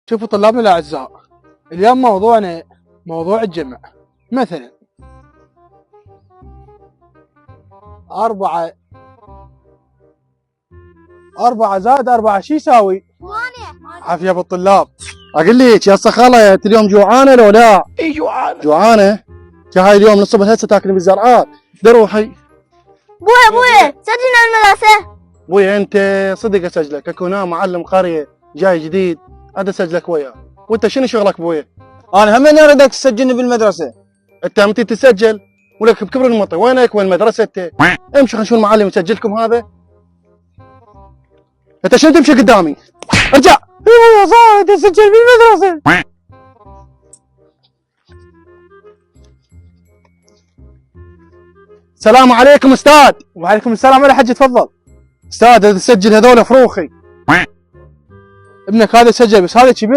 شوفوا طلابنا الأعزاء، اليوم موضوعنا موضوع الجمع. مثلا 4 زائد 4 شو يساوي؟ 8. عافية بالطلاب. اقول لك يا صخالة انت اليوم جوعانه لو لا؟ اي جوعانه؟ هاي اليوم من الصبح هسه تاكلي بالزرعات. روحي. بوي سجلنا المدرسة. ابوي انت صدق اسجلك، اكو هنا معلم قريه جاي جديد، هذا اسجلك وياه. وانت شنو شغلك ابوي؟ انا هم اريدك تسجلني بالمدرسه. انت متى تسجل ولك بكبر المطي، وينك وين مدرستك؟ امشي خلينا نشوف المعلم يسجلكم هذا. انت شنو تمشي قدامي؟ ارجع. ايوه صار تسجل بالمدرسة. السلام عليكم استاذ. وعليكم السلام يا حج، تفضل. استاذ تسجل هذول فروخي. ابنك هذا سجل بس هذا كبير